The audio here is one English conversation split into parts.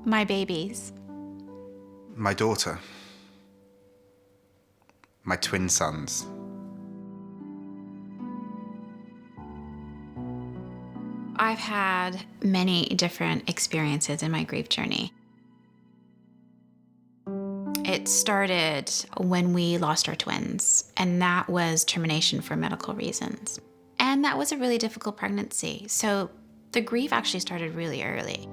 My babies. My daughter. My twin sons. I've had many different experiences in my grief journey. It started when we lost our twins, and that was termination for medical reasons. And that was a really difficult pregnancy. So the grief actually started really early.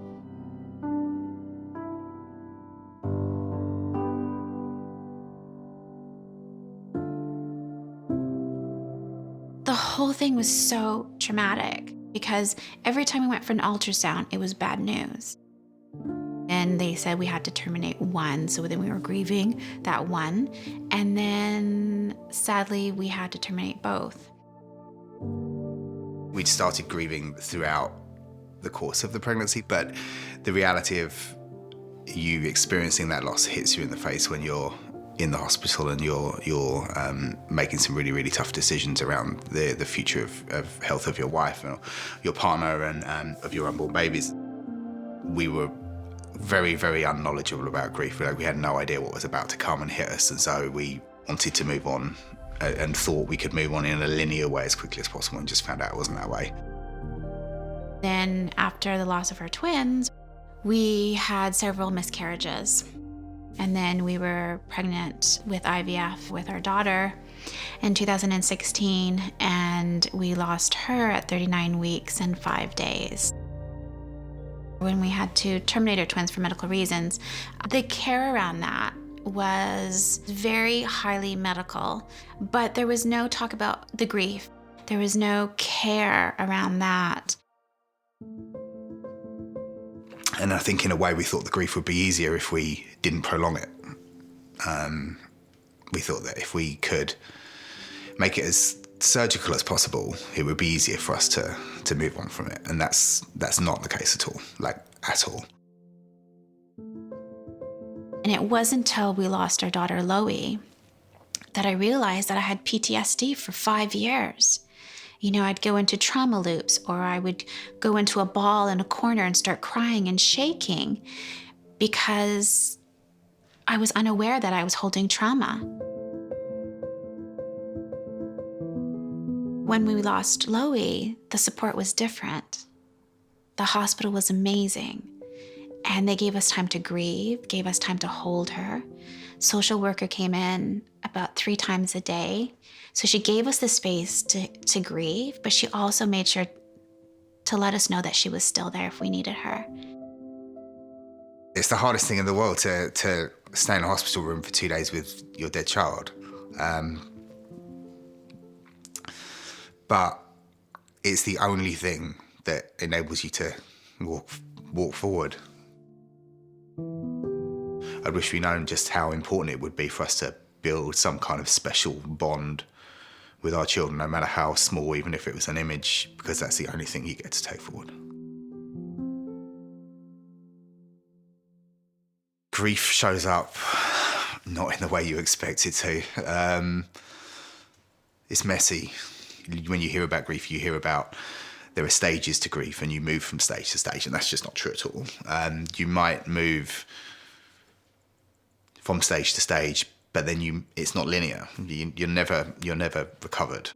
The whole thing was so traumatic because every time we went for an ultrasound, it was bad news. And they said we had to terminate one, so then we were grieving that one. And then sadly, we had to terminate both. We'd started grieving throughout the course of the pregnancy, but the reality of you experiencing that loss hits you in the face when you're in the hospital and you're making some really, really tough decisions around the future of health of your wife and your partner and of your unborn babies. We were very, very unknowledgeable about grief. We had no idea what was about to come and hit us, and so we wanted to move on and thought we could move on in a linear way as quickly as possible, and just found out it wasn't that way. Then after the loss of our twins, we had several miscarriages. And then we were pregnant with IVF with our daughter in 2016, and we lost her at 39 weeks and 5 days. When we had to terminate our twins for medical reasons, the care around that was very highly medical, but there was no talk about the grief. There was no care around that. And I think in a way we thought the grief would be easier if we didn't prolong it. We thought that if we could make it as surgical as possible, it would be easier for us to move on from it. And that's not the case at all, at all. And it wasn't until we lost our daughter, Loey, that I realized that I had PTSD for 5 years. You know, I'd go into trauma loops, or I would go into a ball in a corner and start crying and shaking because I was unaware that I was holding trauma. When we lost Loey, the support was different. The hospital was amazing, and they gave us time to grieve, gave us time to hold her. Social worker came in about 3 times a day. So she gave us the space to grieve, but she also made sure to let us know that she was still there if we needed her. It's the hardest thing in the world to stay in a hospital room for 2 days with your dead child. But it's the only thing that enables you to walk forward. I wish we'd known just how important it would be for us to build some kind of special bond with our children, no matter how small, even if it was an image, because that's the only thing you get to take forward. Grief shows up not in the way you expect it to. It's messy. When you hear about grief, you hear about there are stages to grief and you move from stage to stage, and that's just not true at all. You might move from stage to stage, but then it's not linear. You're never recovered.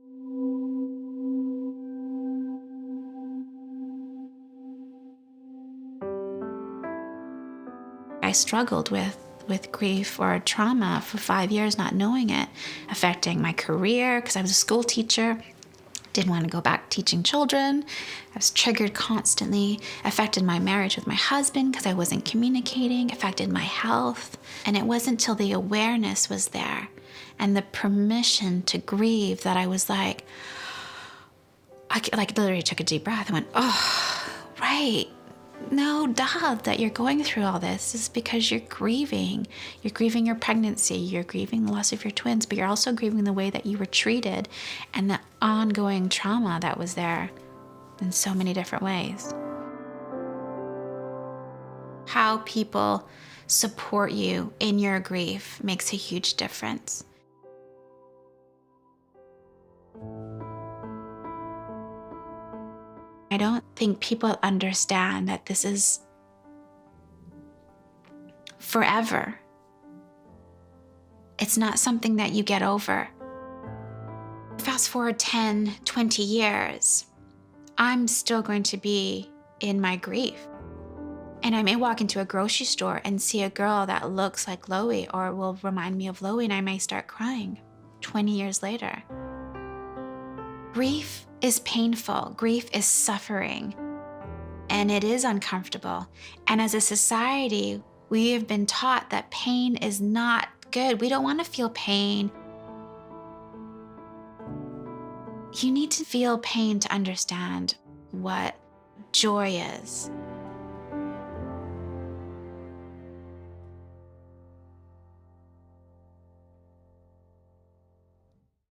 I struggled with grief or trauma for 5 years, not knowing it, affecting my career because I was a school teacher. Didn't want to go back teaching children. I was triggered constantly, affected my marriage with my husband because I wasn't communicating, affected my health. And it wasn't until the awareness was there and the permission to grieve that I was like, I literally took a deep breath and went, oh, right. No, duh, that you're going through all this is because you're grieving. You're grieving your pregnancy, you're grieving the loss of your twins, but you're also grieving the way that you were treated and the ongoing trauma that was there in so many different ways. How people support you in your grief makes a huge difference. I don't think people understand that this is forever. It's not something that you get over. Fast forward 10, 20 years, I'm still going to be in my grief. And I may walk into a grocery store and see a girl that looks like Loey or will remind me of Loey, and I may start crying 20 years later. Grief is painful. Grief is suffering. And it is uncomfortable. And as a society, we have been taught that pain is not good. We don't want to feel pain. You need to feel pain to understand what joy is,